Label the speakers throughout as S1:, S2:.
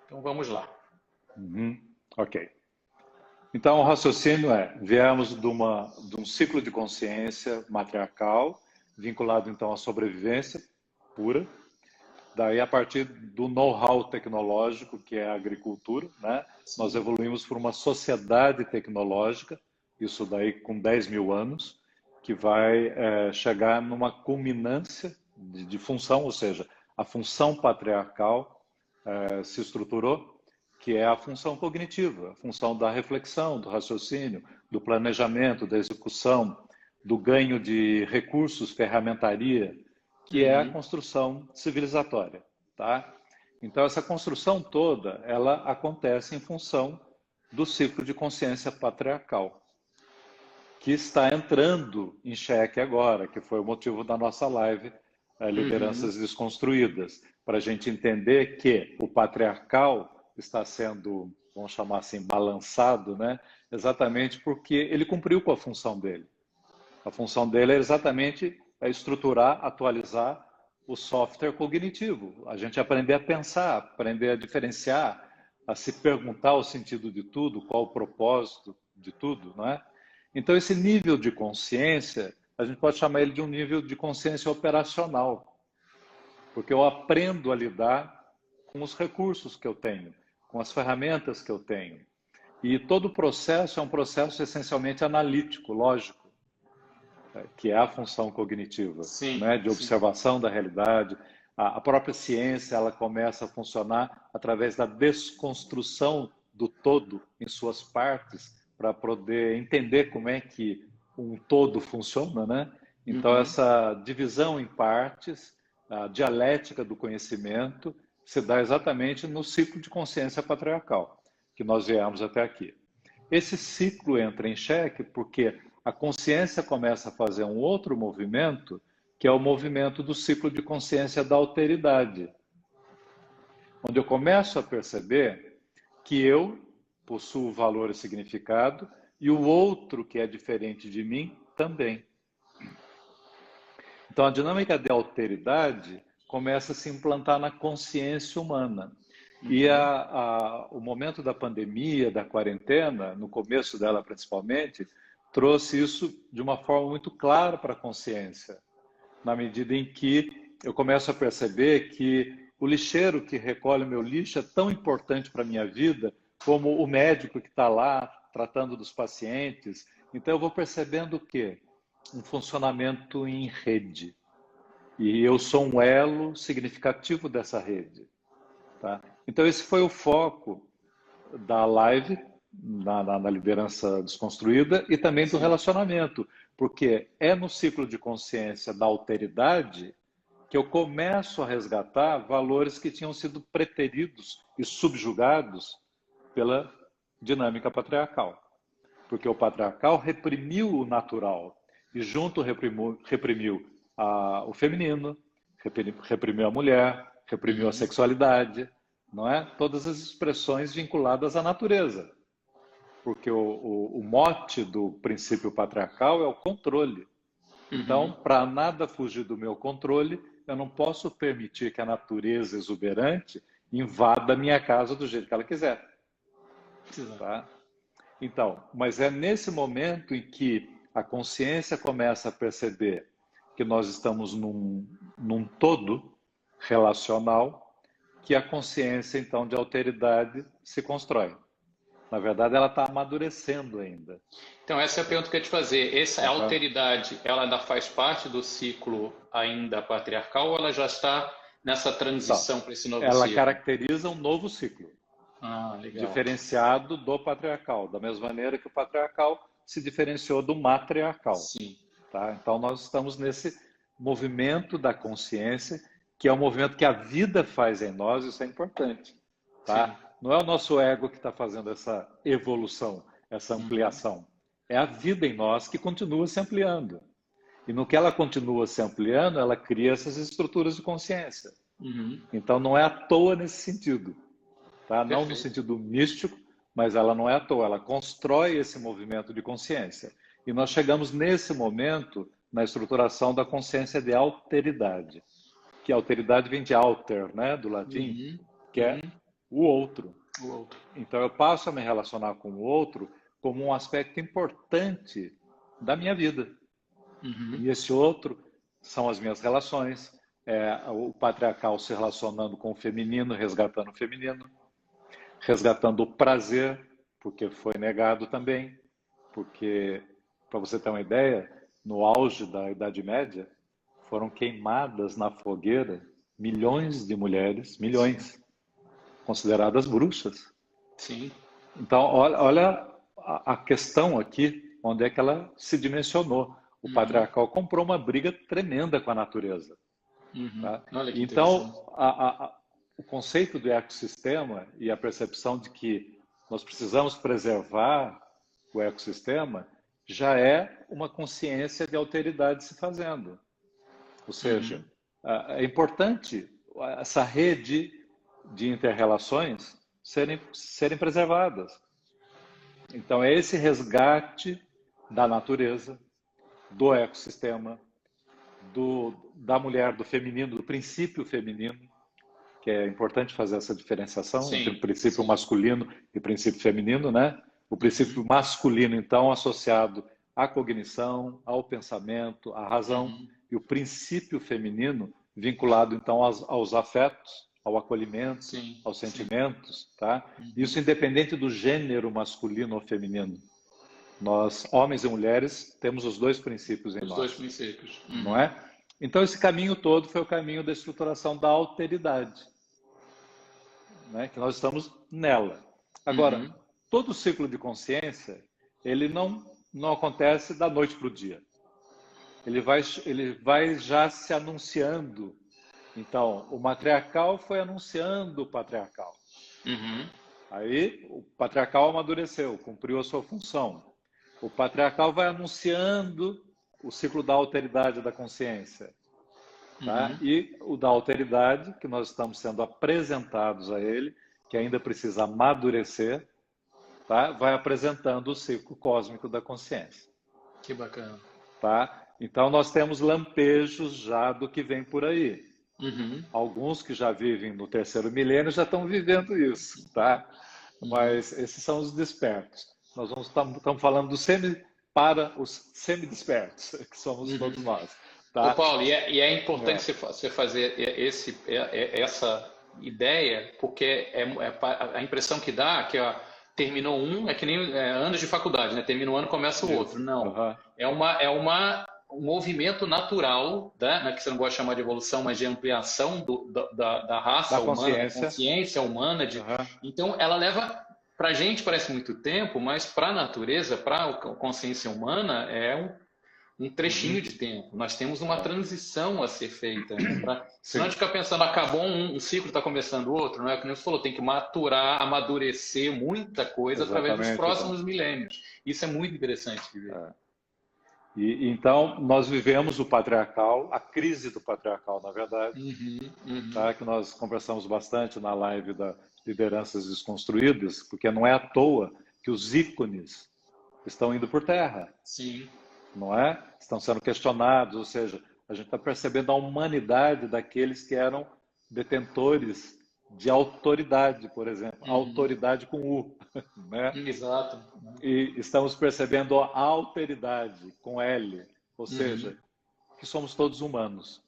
S1: Então vamos lá.
S2: Uhum. Ok. Então, o raciocínio viemos de um ciclo de consciência matriarcal, vinculado então à sobrevivência pura. Daí, a partir do know-how tecnológico, que é a agricultura, né, nós
S1: Sim.
S2: evoluímos para uma sociedade tecnológica, isso daí com 10 mil anos, que vai chegar numa culminância de função, ou seja, a função patriarcal se estruturou, que é a função cognitiva, a função da reflexão, do raciocínio, do planejamento, da execução, do ganho de recursos, ferramentaria, que é a
S1: Uhum.
S2: construção civilizatória, tá? Então essa construção toda, ela acontece em função do ciclo de consciência patriarcal, que está entrando em xeque agora, que foi o motivo da nossa live,
S1: Uhum.
S2: Lideranças Desconstruídas, para a gente entender que o patriarcal está sendo, vamos chamar assim, balançado, né? Exatamente porque ele cumpriu com a função dele. A função dele é exatamente estruturar, atualizar o software cognitivo. A gente aprender a pensar, aprender a diferenciar, a se perguntar o sentido de tudo, qual o propósito de tudo, não é? Então, esse nível de consciência, a gente pode chamar ele de um nível de consciência operacional, porque eu aprendo a lidar com os recursos que eu tenho, com as ferramentas que eu tenho. E todo o processo é um processo essencialmente analítico, lógico, que é a função cognitiva,
S1: Sim,
S2: né, de
S1: sim.
S2: observação da realidade. A própria ciência ela começa a funcionar através da desconstrução do todo em suas partes para poder entender como é que um todo funciona, né? Então
S1: Uhum.
S2: essa divisão em partes, a dialética do conhecimento se dá exatamente no ciclo de consciência patriarcal que nós viemos até aqui. Esse ciclo entra em xeque porque a consciência começa a fazer um outro movimento, que é o movimento do ciclo de consciência da alteridade, onde eu começo a perceber que eu possuo valor e significado e o outro que é diferente de mim também. Então a dinâmica de alteridade começa a se implantar na consciência humana. E
S1: Uhum.
S2: o momento da pandemia, da quarentena, no começo dela principalmente, trouxe isso de uma forma muito clara para a consciência, na medida em que eu começo a perceber que o lixeiro que recolhe o meu lixo é tão importante para a minha vida como o médico que está lá tratando dos pacientes. Então eu vou percebendo o quê? Um funcionamento em rede. E eu sou um elo significativo dessa rede. Tá? Então esse foi o foco da live na liderança desconstruída e também do
S1: Sim.
S2: relacionamento, porque é no ciclo de consciência da alteridade que eu começo a resgatar valores que tinham sido preteridos e subjugados pela dinâmica patriarcal, porque o patriarcal reprimiu o natural e junto reprimiu o feminino, reprimiu a mulher, reprimiu a
S1: Uhum.
S2: sexualidade, não é? Todas as expressões vinculadas à natureza, porque o mote do princípio patriarcal é o controle.
S1: Uhum.
S2: Então, para nada fugir do meu controle, eu não posso permitir que a natureza exuberante invada a minha casa do jeito que ela quiser,
S1: Exato.
S2: tá? Então, mas é nesse momento em que a consciência começa a perceber que nós estamos num todo relacional, que a consciência, então, de alteridade se constrói. Na verdade, ela está amadurecendo ainda.
S1: Então, essa é a pergunta que eu ia te fazer. Essa
S2: Tá?
S1: alteridade, ela ainda faz parte do ciclo ainda patriarcal ou ela já está nessa
S2: Então,
S1: transição para esse novo
S2: ela
S1: ciclo?
S2: caracteriza um novo ciclo,
S1: Ah, legal.
S2: diferenciado do patriarcal, da mesma maneira que o patriarcal se diferenciou do matriarcal.
S1: Sim.
S2: Tá? Então, nós estamos nesse movimento da consciência, que é um movimento que a vida faz em nós, isso é importante.
S1: Sim.
S2: Tá? Não é o nosso ego que está fazendo essa evolução, essa
S1: Uhum.
S2: ampliação. É a vida em nós que continua se ampliando. E no que ela continua se ampliando, ela cria essas estruturas de consciência.
S1: Uhum.
S2: Então, não é à toa nesse sentido. Tá? Não no
S1: Perfeito.
S2: sentido místico, mas ela não é à toa, ela constrói esse movimento de consciência. E nós chegamos nesse momento na estruturação da consciência de alteridade, que alteridade vem de alter, né, do latim,
S1: Uhum.
S2: que é
S1: Uhum.
S2: o outro.
S1: O outro.
S2: Então, eu passo a me relacionar com o outro como um aspecto importante da minha vida.
S1: Uhum.
S2: E esse outro são as minhas relações, o patriarcal se relacionando com o feminino, resgatando o prazer, porque foi negado também. Porque, para você ter uma ideia, no auge da Idade Média, foram queimadas na fogueira milhões de mulheres, milhões, consideradas bruxas.
S1: Sim.
S2: Então, olha a questão aqui, onde é que ela se dimensionou. O patriarcal comprou uma briga tremenda com a natureza. Tá?
S1: Olha que interessante.
S2: Então, o conceito do ecossistema e a percepção de que nós precisamos preservar o ecossistema já é uma consciência de alteridade se fazendo. Ou seja, é importante essa rede de inter-relações serem preservadas. Então, é esse resgate da natureza, do ecossistema, da mulher, do feminino, do princípio feminino, que é importante fazer essa diferenciação entre o princípio masculino e o princípio feminino, né? O princípio masculino, então, associado à cognição, ao pensamento, à razão, e o princípio feminino vinculado, então, aos afetos, ao acolhimento, aos sentimentos, tá? Isso independente do gênero masculino ou feminino. Nós, homens e mulheres, temos os dois princípios em nós.
S1: Os dois princípios.
S2: Não é? Então, esse caminho todo foi o caminho da estruturação da alteridade, né? Que nós estamos nela. Agora, todo ciclo de consciência, ele não acontece da noite para o dia. Ele vai já se anunciando. Então, o matriarcal foi anunciando o patriarcal. Aí, o patriarcal amadureceu, cumpriu a sua função. O patriarcal vai anunciando o ciclo da alteridade da consciência. Tá? E o da alteridade, que nós estamos sendo apresentados a ele, que ainda precisa amadurecer, tá? Vai apresentando o ciclo cósmico da consciência.
S1: Que bacana.
S2: Tá? Então, nós temos lampejos já do que vem por aí. Alguns que já vivem no terceiro milênio já estão vivendo isso, tá? Mas esses são os despertos. Nós estamos falando para os semi-despertos, que somos todos nós. Tá?
S1: Ô, Paulo, e é importante você fazer essa ideia, porque a impressão que dá que terminou um, é que nem anos de faculdade, né? Termina um ano, começa o outro. Não. Um movimento natural, né? Que você não gosta de chamar de evolução, mas de ampliação da raça humana, da consciência humana. Então, ela leva, para a gente parece muito tempo, mas para a natureza, para a consciência humana, é um trechinho de tempo. Nós temos uma transição a ser feita. Né? Se não ficar pensando, acabou um ciclo, está começando outro, não é? Como você falou, tem que maturar, amadurecer muita coisa através dos próximos milênios. Isso é muito interessante de ver.
S2: Então, nós vivemos o patriarcal, a crise do patriarcal, na verdade, tá? Que nós conversamos bastante na live da Lideranças Desconstruídas, porque não é à toa que os ícones estão indo por terra.
S1: Sim.
S2: Não é? Estão sendo questionados, ou seja, a gente está percebendo a humanidade daqueles que eram detentores de autoridade, por exemplo, autoridade com U, né?
S1: Exato.
S2: E estamos percebendo a alteridade com L, ou seja, que somos todos humanos,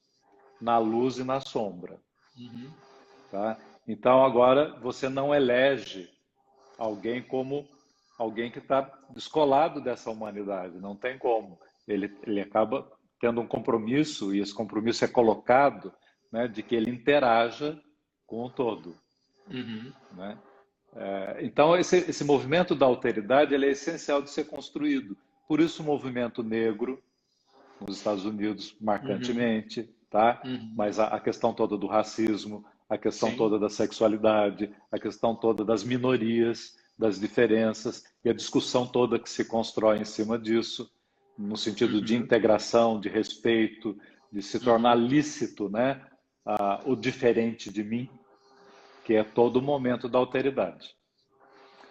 S2: na luz e na sombra. Tá? Então agora você não elege alguém como alguém que está descolado dessa humanidade, não tem como. Ele acaba tendo um compromisso, e esse compromisso é colocado, né, de que ele interaja com o todo. Né? Então, esse movimento da alteridade ele é essencial de ser construído. Por isso o movimento negro, nos Estados Unidos, marcantemente, tá? Mas a questão toda do racismo, a questão toda da sexualidade, a questão toda das minorias, das diferenças, e a discussão toda que se constrói em cima disso, no sentido de integração, de respeito, de se tornar lícito, né? O diferente de mim, que é todo o momento da alteridade.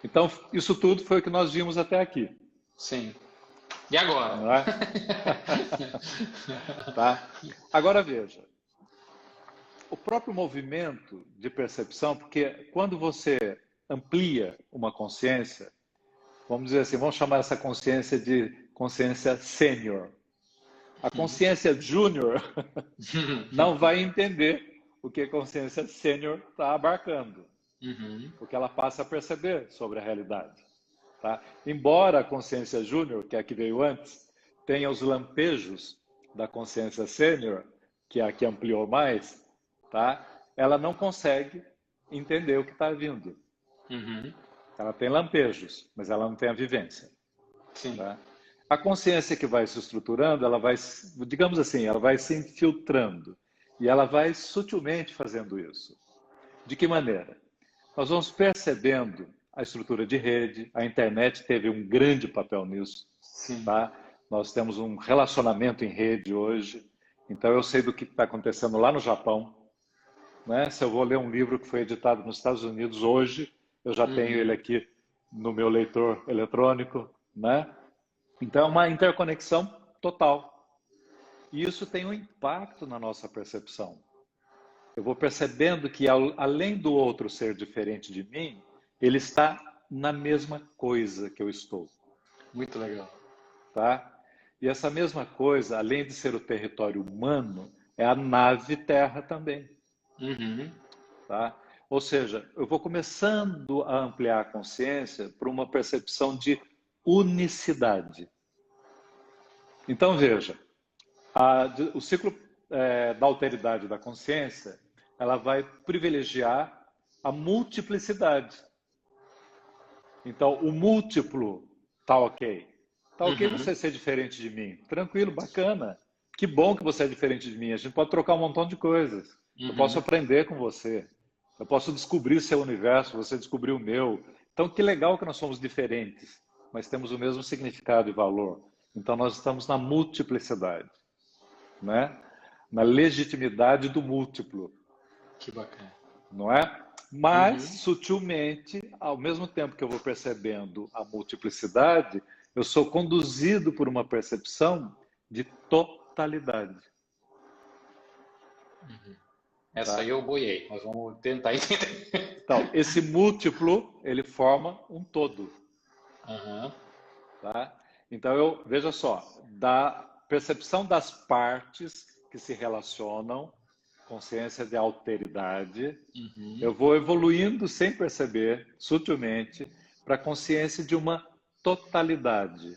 S2: Então, isso tudo foi o que nós vimos até aqui.
S1: Sim. E agora?
S2: Não é? Tá? Agora veja. o próprio movimento de percepção, porque quando você amplia uma consciência, vamos dizer assim, vamos chamar essa consciência de consciência sênior. A consciência júnior não vai entender o que a consciência sênior está abarcando, porque ela passa a perceber sobre a realidade. Tá? Embora a consciência júnior, que é a que veio antes, tenha os lampejos da consciência sênior, que é a que ampliou mais, tá? Ela não consegue entender o que está vindo. Ela tem lampejos, mas ela não tem a vivência.
S1: Sim.
S2: Tá? A consciência que vai se estruturando, ela vai, digamos assim, ela vai se infiltrando e ela vai sutilmente fazendo isso. De que maneira? Nós vamos percebendo a estrutura de rede, a internet teve um grande papel nisso.
S1: Sim.
S2: Tá? Nós temos um relacionamento em rede hoje, então eu sei do que está acontecendo lá no Japão. Né? Se eu vou ler um livro que foi editado nos Estados Unidos hoje, eu já tenho ele aqui no meu leitor eletrônico. Né? Então é uma interconexão total. E isso tem um impacto na nossa percepção. Eu vou percebendo que, além do outro ser diferente de mim, ele está na mesma coisa que eu estou.
S1: Muito legal.
S2: Tá? E essa mesma coisa, além de ser o território humano, é a nave Terra também. Tá? Ou seja, eu vou começando a ampliar a consciência para uma percepção de unicidade. Então, veja, o ciclo da alteridade da consciência, ela vai privilegiar a multiplicidade. Então, o múltiplo tá ok. Tá ok você ser diferente de mim. Tranquilo, bacana. Que bom que você é diferente de mim. A gente pode trocar um montão de coisas. Eu posso aprender com você. Eu posso descobrir seu universo, você descobrir o meu. Então, que legal que nós somos diferentes, mas temos o mesmo significado e valor. Então, nós estamos na multiplicidade, né? Na legitimidade do múltiplo.
S1: Que bacana.
S2: Não é? Mas, sutilmente, ao mesmo tempo que eu vou percebendo a multiplicidade, eu sou conduzido por uma percepção de totalidade.
S1: Essa aí eu boiei, mas vamos tentar entender.
S2: Então, esse múltiplo, ele forma um todo. Tá? Então, veja só, da percepção das partes que se relacionam, consciência de alteridade, eu vou evoluindo sem perceber, sutilmente, para a consciência de uma totalidade,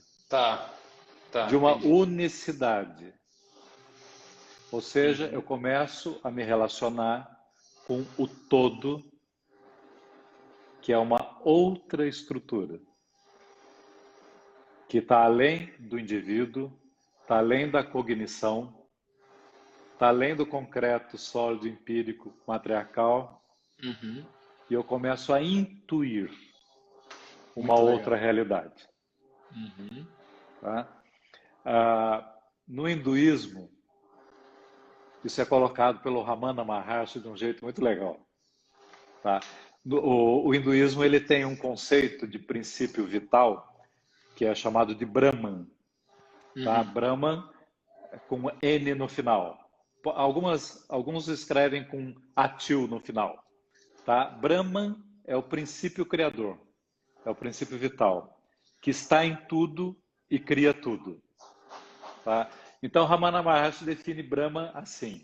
S2: de uma unicidade. Ou seja, eu começo a me relacionar com o todo, que é uma outra estrutura, que está além do indivíduo, está além da cognição, está além do concreto, sólido, empírico, matriarcal, e eu começo a intuir uma outra realidade. Tá? No hinduísmo, isso é colocado pelo Ramana Maharshi de um jeito muito legal. Tá? O hinduísmo ele tem um conceito de princípio vital que é chamado de Brahman. Tá? Brahman com N no final. Alguns escrevem com atil no final. Tá? Brahman é o princípio criador, é o princípio vital, que está em tudo e cria tudo. Tá? Então, Ramana Maharshi define Brahman assim: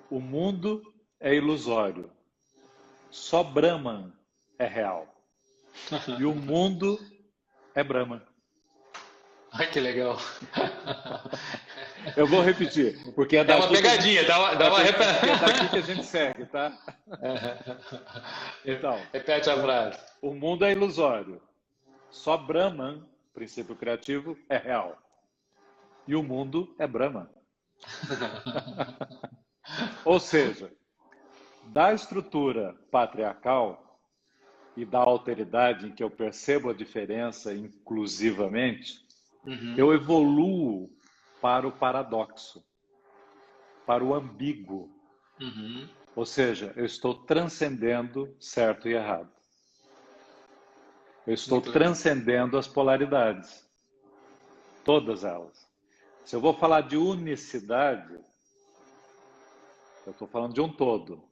S2: o mundo é ilusório, só Brahman é real. E o mundo é Brahman.
S1: Ai, que legal.
S2: Eu vou repetir, porque
S1: é uma pegadinha, dá uma
S2: é daqui que a gente segue, tá? Então,
S1: repete a frase.
S2: O mundo é ilusório, só Brahman, princípio criativo, é real. E o mundo é Brahman. Ou seja, da estrutura patriarcal e da alteridade em que eu percebo a diferença inclusivamente, eu evoluo para o paradoxo, para o ambíguo. Ou seja, eu estou transcendendo certo e errado. Eu estou transcendendo as polaridades, todas elas. Se eu vou falar de unicidade, Eu estou falando de um todo.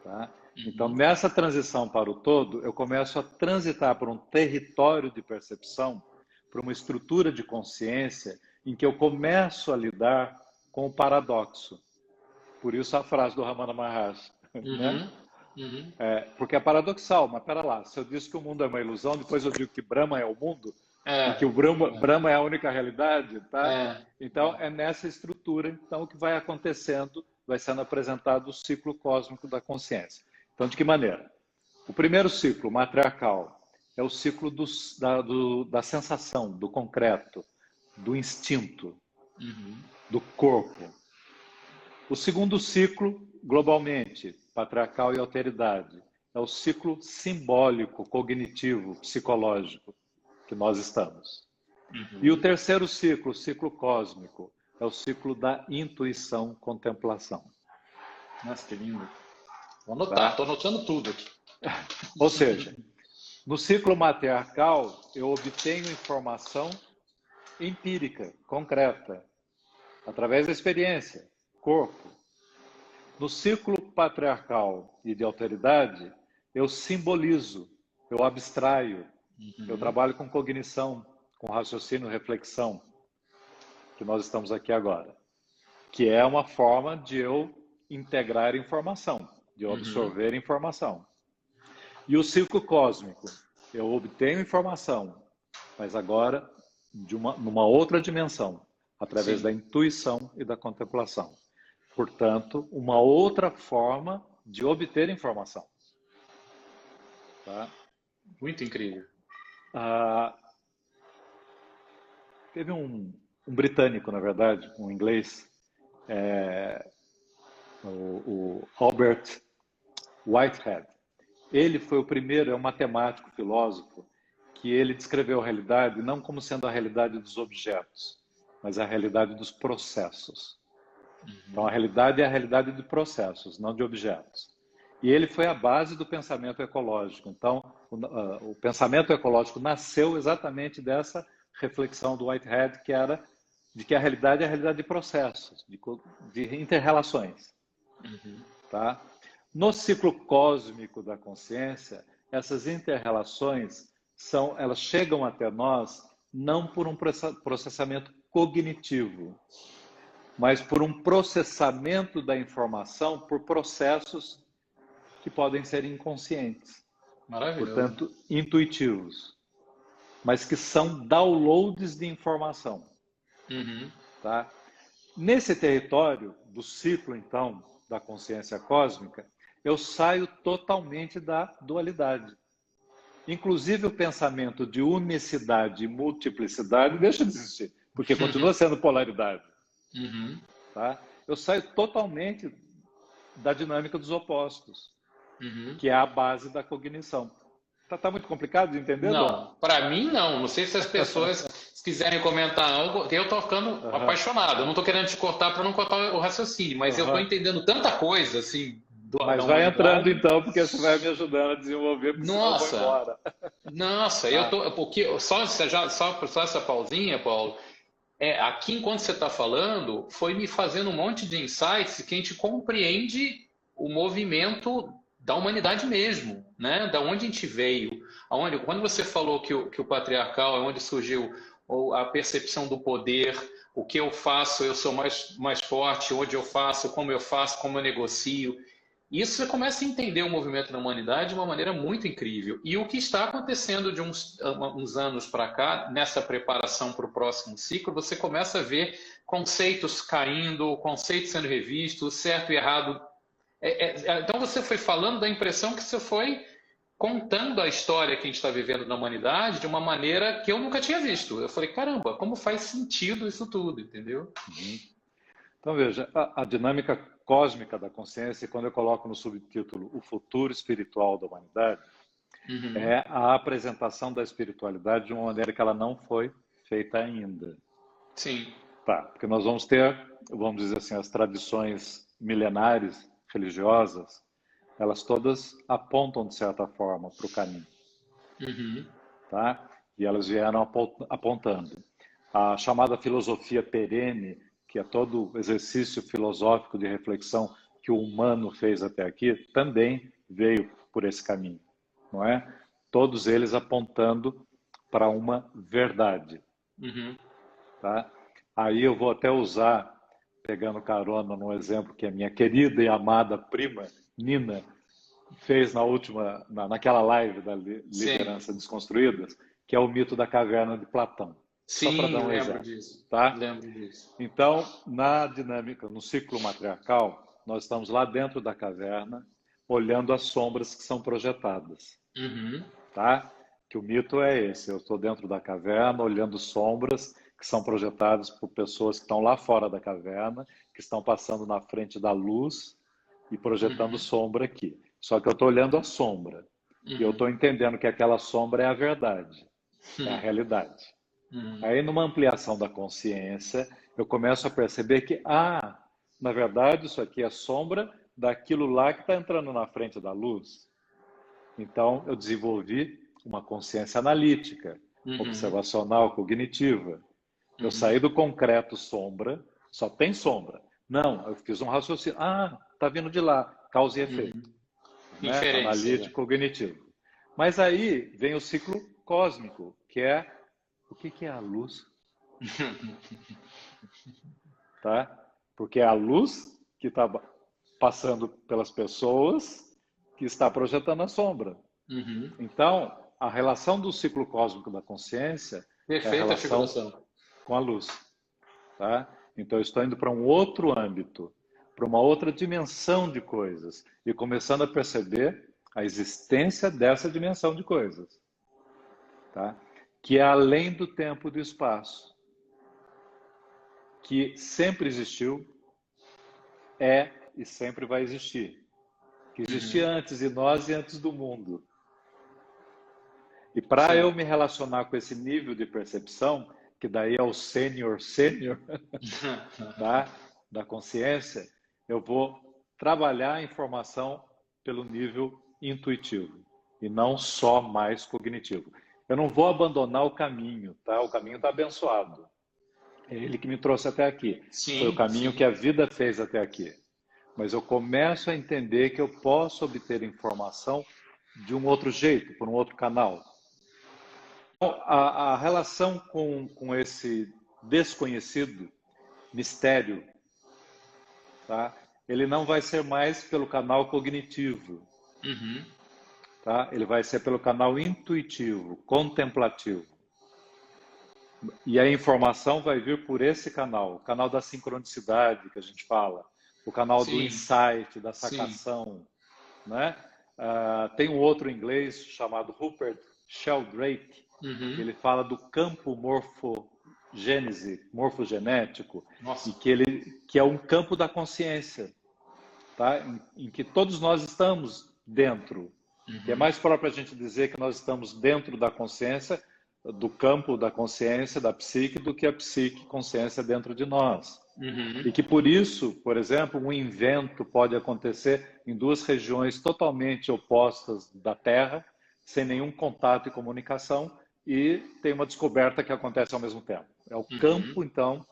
S2: Tá? Então,
S1: Uhum.
S2: nessa transição para o todo, eu começo a transitar por um território de percepção, por uma estrutura de consciência, em que eu começo a lidar com o paradoxo. Por isso a frase do Ramana Maharshi, né?
S1: Uhum. Uhum.
S2: Porque é paradoxal, mas pera lá, se eu disse que o mundo é uma ilusão, depois eu digo que Brahma é o mundo, e que o
S1: É,
S2: Brahma é a única realidade, tá?
S1: é,
S2: Então, é nessa estrutura, então, o que vai acontecendo, vai sendo apresentado o ciclo cósmico da consciência. Então, de que maneira? O primeiro ciclo, matriarcal, é o ciclo da sensação, do concreto, do instinto,
S1: uhum.
S2: do corpo. O segundo ciclo, globalmente, patriarcal e alteridade, é o ciclo simbólico, cognitivo, psicológico que nós estamos. E o
S1: Uhum.
S2: terceiro ciclo, o ciclo cósmico, é o ciclo da intuição, contemplação.
S1: Nossa, que lindo. Vou anotar,
S2: Tá?
S1: estou anotando tudo aqui.
S2: Ou seja, no ciclo matriarcal, eu obtenho informação empírica, concreta, através da experiência, corpo. No ciclo patriarcal e de alteridade, eu simbolizo, eu abstraio, eu
S1: Uhum.
S2: trabalho com cognição, com raciocínio, reflexão, que nós estamos aqui agora, que é uma forma de eu integrar informação, de eu
S1: Uhum.
S2: absorver informação. E o ciclo cósmico, eu obtenho informação, mas agora numa outra dimensão, através da
S1: Sim,
S2: intuição e da contemplação. Portanto, uma outra forma de obter informação. Tá?
S1: muito incrível.
S2: Ah, teve um britânico, na verdade, um inglês, o Albert Whitehead. Ele foi o primeiro, é um matemático, filósofo, que ele descreveu a realidade não como sendo a realidade dos objetos, mas a realidade dos processos. Então, a
S1: Uhum.
S2: realidade é a realidade de processos, não de objetos. E ele foi a base do pensamento ecológico. Então, o pensamento ecológico nasceu exatamente dessa reflexão do Whitehead, que era de que a realidade é a realidade de processos, de inter-relações.
S1: Uhum.
S2: Tá? No ciclo cósmico da consciência, essas inter-relações elas chegam até nós não por um processamento cognitivo, mas por um processamento da informação por processos que podem ser inconscientes,
S1: Maravilhoso.
S2: portanto, intuitivos, mas que são downloads de informação.
S1: Uhum.
S2: Tá? Nesse território do ciclo, então, da consciência cósmica, eu saio totalmente da dualidade. Inclusive o pensamento de unicidade e multiplicidade deixa de existir, porque continua sendo polaridade.
S1: Uhum.
S2: Tá? Eu saio totalmente da dinâmica dos opostos,
S1: Uhum.
S2: que é a base da cognição. Tá muito complicado de entender, Dom?
S1: Não, para mim não. Não sei se as pessoas se quiserem comentar algo, eu tô ficando
S2: Uhum.
S1: apaixonado. Eu não tô querendo te cortar para não cortar o raciocínio, mas eu tô
S2: Uhum.
S1: entendendo tanta coisa assim da
S2: Mas vai entrando
S1: humanidade.
S2: então, porque você vai me ajudando a desenvolver, porque senão eu vou
S1: Nossa,
S2: embora.
S1: nossa, eu
S2: Tá?
S1: tô porque só essa pausinha, Paulo. Aqui enquanto você está falando, foi me fazendo um monte de insights que a gente compreende o movimento da humanidade mesmo, né? Da onde a gente veio, quando você falou que o patriarcal é onde surgiu a percepção do poder, o que eu faço, eu sou mais forte, onde eu faço, como eu negocio. Isso você começa a entender o movimento da humanidade de uma maneira muito incrível. E o que está acontecendo de uns anos para cá, nessa preparação para o próximo ciclo, você começa a ver conceitos caindo, conceitos sendo revistos, certo e errado. Então você foi falando da impressão que você foi contando a história que a gente está vivendo na humanidade de uma maneira que eu nunca tinha visto. Eu falei, caramba, como faz sentido isso tudo, entendeu?
S2: Uhum. Então, veja, a dinâmica cósmica da consciência, quando eu coloco no subtítulo O Futuro Espiritual da Humanidade,
S1: Uhum.
S2: é a apresentação da espiritualidade de uma maneira que ela não foi feita ainda.
S1: Sim.
S2: Tá, porque nós vamos ter, vamos dizer assim, as tradições milenares religiosas, elas todas apontam, de certa forma, para o caminho.
S1: Uhum.
S2: Tá? E elas vieram apontando. A chamada filosofia perene, que é todo o exercício filosófico de reflexão que o humano fez até aqui, também veio por esse caminho, não é? Todos eles apontando para uma verdade, tá? Aí eu vou até usar, pegando carona num exemplo que a minha querida e amada prima, Nina, fez naquela live da Liderança Desconstruídas, que é o mito da caverna de Platão. Só para dar um exemplo,
S1: disso.
S2: tá?
S1: Lembro disso.
S2: Então, na dinâmica, no ciclo matriarcal, nós estamos lá dentro da caverna, olhando as sombras que são projetadas, tá? Que o mito é esse, eu estou dentro da caverna, olhando sombras que são projetadas por pessoas que estão lá fora da caverna, que estão passando na frente da luz e projetando sombra aqui. Só que eu estou olhando a sombra, e eu estou entendendo que aquela sombra é a verdade, é a realidade. Aí, numa ampliação da consciência, eu começo a perceber que, na verdade, isso aqui é sombra daquilo lá que está entrando na frente da luz. Então, eu desenvolvi uma consciência analítica, observacional, cognitiva. Eu saí do concreto sombra, só tem sombra. Não, eu fiz um raciocínio. Está vindo de lá, causa e efeito. Né? Analítico, cognitivo. Mas aí vem o ciclo cósmico, que é o que é a luz? Tá? Porque é a luz que está passando pelas pessoas que está projetando a sombra. Então, a relação do ciclo cósmico da consciência é a relação com a luz. Tá? Então, eu estou indo para um outro âmbito, para uma outra dimensão de coisas e começando a perceber a existência dessa dimensão de coisas. Tá? Que é além do tempo e do espaço, que sempre existiu, é e sempre vai existir, que existia antes de nós e antes do mundo. E para eu me relacionar com esse nível de percepção, que daí é o sênior, tá? Da consciência, eu vou trabalhar a informação pelo nível intuitivo e não só mais cognitivo. Eu não vou abandonar o caminho, tá? O caminho está abençoado. É ele que me trouxe até aqui. Foi o caminho que a vida fez até aqui. Mas eu começo a entender que eu posso obter informação de um outro jeito, por um outro canal. Então, a relação com esse desconhecido, mistério, tá? Ele não vai ser mais pelo canal cognitivo. Tá? Ele vai ser pelo canal intuitivo, contemplativo. E a informação vai vir por esse canal, o canal da sincronicidade que a gente fala, o canal do insight, da sacação. Né? Tem um outro inglês chamado Rupert Sheldrake, que ele fala do campo morfogenético, e que é um campo da consciência, tá? em que todos nós estamos dentro. Que é mais próprio a gente dizer que nós estamos dentro da consciência, do campo da consciência, da psique, do que a psique, consciência dentro de nós. E que por isso, por exemplo, um invento pode acontecer em duas regiões totalmente opostas da Terra, sem nenhum contato e comunicação, e tem uma descoberta que acontece ao mesmo tempo. É o campo, então,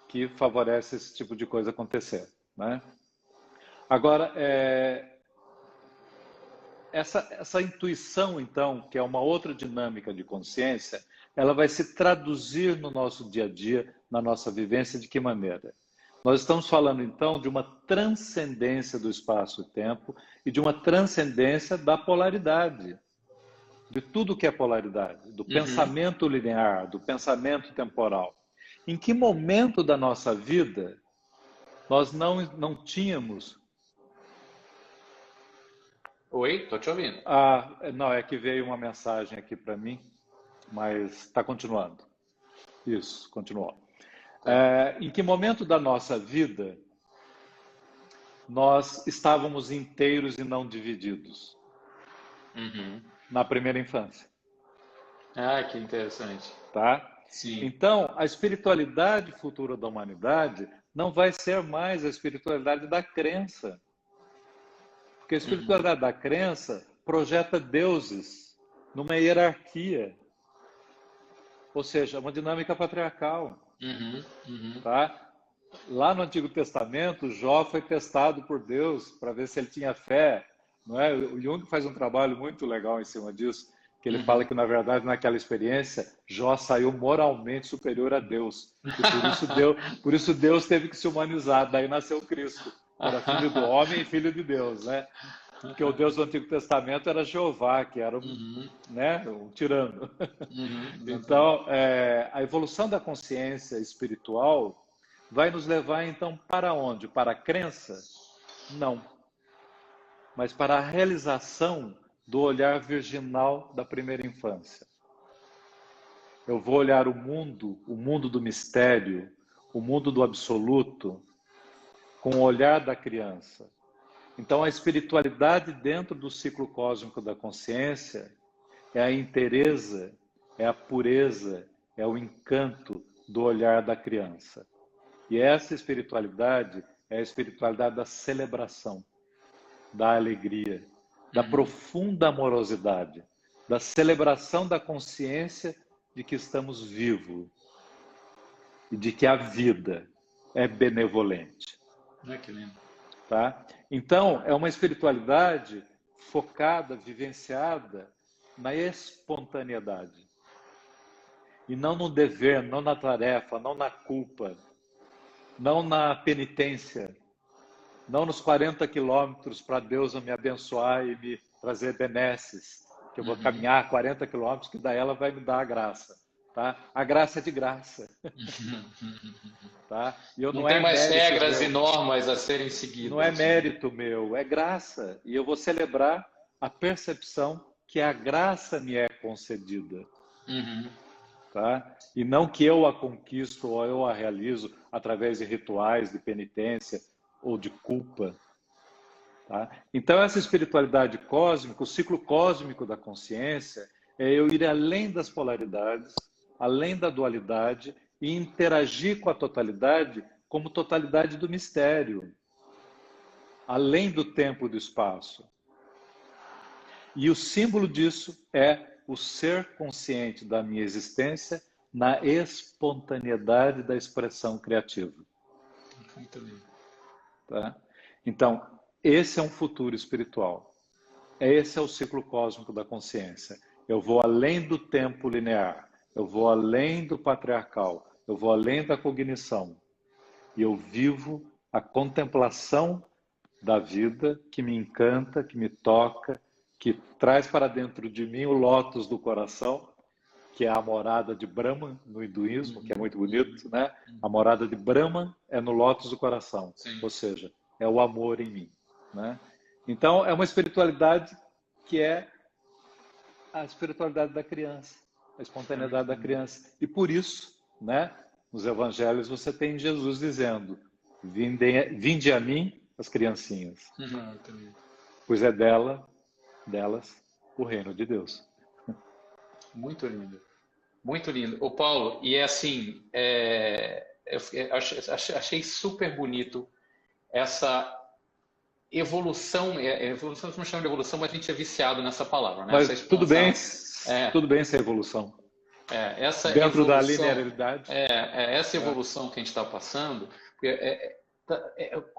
S2: que favorece esse tipo de coisa acontecer. Né? Agora, essa intuição, então, que é uma outra dinâmica de consciência, ela vai se traduzir no nosso dia a dia, na nossa vivência, de que maneira? Nós estamos falando, então, de uma transcendência do espaço e tempo e de uma transcendência da polaridade, de tudo que é polaridade, do pensamento linear, do pensamento temporal. Em que momento da nossa vida nós não tínhamos...
S1: Oi, estou te ouvindo.
S2: Não, é que veio uma mensagem aqui para mim, mas está continuando. Isso, continuou. Em que momento da nossa vida nós estávamos inteiros e não divididos? Na primeira infância.
S1: Que interessante.
S2: Tá?
S1: Sim.
S2: Então, a espiritualidade futura da humanidade não vai ser mais a espiritualidade da crença. Porque a espiritualidade da crença projeta deuses numa hierarquia. Ou seja, uma dinâmica patriarcal. Tá? lá no Antigo Testamento, Jó foi testado por Deus para ver se ele tinha fé, não é? O Jung faz um trabalho muito legal em cima disso, que ele fala
S1: Uhum.
S2: que, na verdade, naquela experiência, Jó saiu moralmente superior a Deus. E por isso Deus teve que se humanizar. Daí nasceu Cristo, que era filho do homem e filho de Deus, né? Porque o Deus do Antigo Testamento era Jeová, que era um,
S1: Uhum.
S2: né, um tirano.
S1: Uhum. Exatamente.
S2: Então, a evolução da consciência espiritual vai nos levar, então, para onde? Para a crença? Não, mas para a realização do olhar virginal da primeira infância. Eu vou olhar o mundo do mistério, o mundo do absoluto, com o olhar da criança. Então, a espiritualidade dentro do ciclo cósmico da consciência é a inteireza, é a pureza, é o encanto do olhar da criança. E essa espiritualidade é a espiritualidade da celebração, da alegria, da
S1: Uhum.
S2: profunda amorosidade, da celebração da consciência de que estamos vivos e de que a vida é benevolente.
S1: Que lindo.
S2: Tá? Então, é uma espiritualidade focada, vivenciada na espontaneidade. E não no dever, não na tarefa, não na culpa, não na penitência, não nos 40 quilômetros para Deus me abençoar e me trazer benesses, que eu vou
S1: Uhum.
S2: caminhar 40 quilômetros, que daí ela vai me dar a graça. Tá? A graça é de graça. Tá? E eu
S1: Não
S2: não
S1: tem
S2: é
S1: mais
S2: mérito
S1: regras e
S2: meu.
S1: normas a serem
S2: Não é
S1: seguidas, né?
S2: mérito meu, é graça. E eu vou celebrar a percepção que a graça me é concedida.
S1: Uhum.
S2: Tá? E não que eu a conquisto ou eu a realizo através de rituais de penitência ou de culpa. Tá? Então, essa espiritualidade cósmica, o ciclo cósmico da consciência, é eu ir além das polaridades, além da dualidade e interagir com a totalidade como totalidade do mistério, além do tempo e do espaço. E o símbolo disso é o ser consciente da minha existência na espontaneidade da expressão criativa.
S1: Muito lindo.
S2: Tá? Então, esse é um futuro espiritual. Esse é o ciclo cósmico da consciência. Eu vou além do tempo linear, eu vou além do patriarcal, eu vou além da cognição. E eu vivo a contemplação da vida que me encanta, que me toca, que traz para dentro de mim o lótus do coração, que é a morada de Brahman no hinduísmo, que é
S1: Uhum.
S2: muito bonito, né? A morada de Brahman é no lótus do coração,
S1: Sim.
S2: ou seja, é o amor em mim, né? Então, é uma espiritualidade que é a espiritualidade da criança, a
S1: Muito
S2: espontaneidade da
S1: lindo.
S2: criança. E por isso, né, nos evangelhos você tem Jesus dizendo: vinde a mim as criancinhas,
S1: Muito lindo.
S2: pois é delas, o reino de Deus.
S1: Muito lindo. Muito lindo. Ô, Paulo, e é assim, eu achei super bonito essa evolução, evolução, não chama de evolução, mas a gente é viciado nessa palavra, né? Essa
S2: Mas
S1: expansão, é,
S2: tudo bem essa evolução.
S1: essa
S2: Dentro da
S1: evolução,
S2: linearidade.
S1: essa
S2: Né?
S1: evolução que a gente está passando,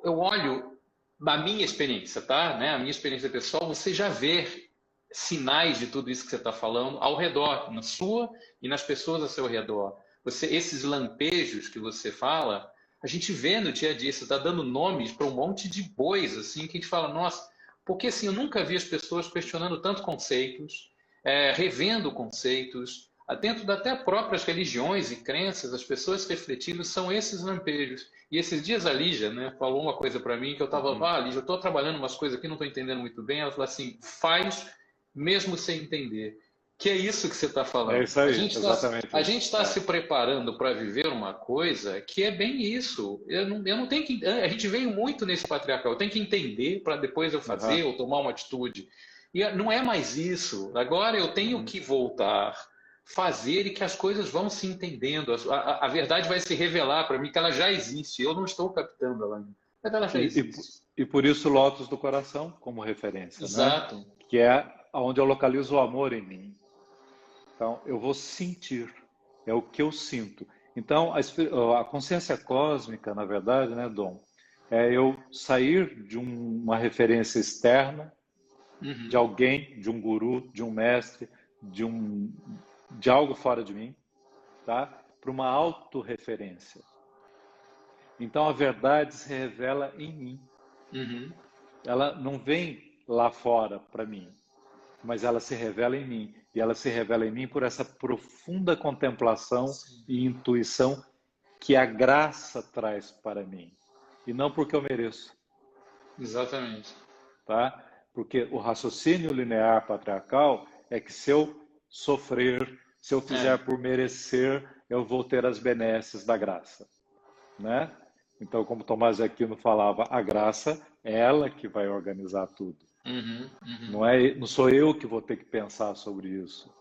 S1: eu olho na minha experiência, tá? Né? A minha experiência pessoal, você já vê sinais de tudo isso que você está falando ao redor, na sua e nas pessoas ao seu redor. Esses lampejos que você fala, a gente vê no dia a dia, você está dando nomes para um monte de bois, assim, que a gente fala, nossa, porque assim, eu nunca vi as pessoas questionando tanto conceitos, revendo conceitos, dentro até próprias religiões e crenças, as pessoas refletindo, são esses lampejos. E esses dias a Lígia, né, falou uma coisa para mim que eu estava, Lígia, eu estou trabalhando umas coisas aqui, não estou entendendo muito bem. Ela falou assim, faz mesmo sem entender. Que é isso que você está
S2: É
S1: falando.
S2: isso aí, exatamente
S1: A gente
S2: isso.
S1: está se preparando para viver uma coisa que é bem isso. Eu não tenho que. A gente veio muito nesse patriarcal. Eu tenho que entender para depois eu fazer ou tomar uma atitude. E não é mais isso. Agora eu tenho que voltar, fazer e que as coisas vão se entendendo. A verdade vai se revelar para mim que ela já existe. Eu não estou captando ela ainda, mas ela já existe.
S2: E por isso o lótus do coração como referência, né?
S1: Exato.
S2: Que é onde eu localizo o amor em mim. Então, eu vou sentir, é o que eu sinto. Então, a consciência cósmica, na verdade, né, Dom, é eu sair de uma referência externa, de
S1: Uhum.
S2: alguém, de um guru, de um mestre, de algo fora de mim, tá? Para uma autorreferência. Então, a verdade se revela em mim.
S1: Uhum.
S2: Ela não vem lá fora para mim, mas ela se revela em mim. E ela se revela em mim por essa profunda contemplação
S1: Sim.
S2: e intuição que a graça traz para mim. E não porque eu mereço,
S1: Exatamente.
S2: tá? Porque o raciocínio linear patriarcal é que se eu sofrer, se eu
S1: É.
S2: fizer por merecer, eu vou ter as benesses da graça, né? Então, como Tomás de Aquino falava, a graça é ela que vai organizar tudo.
S1: Uhum. Uhum.
S2: Não sou eu que vou ter que pensar sobre isso,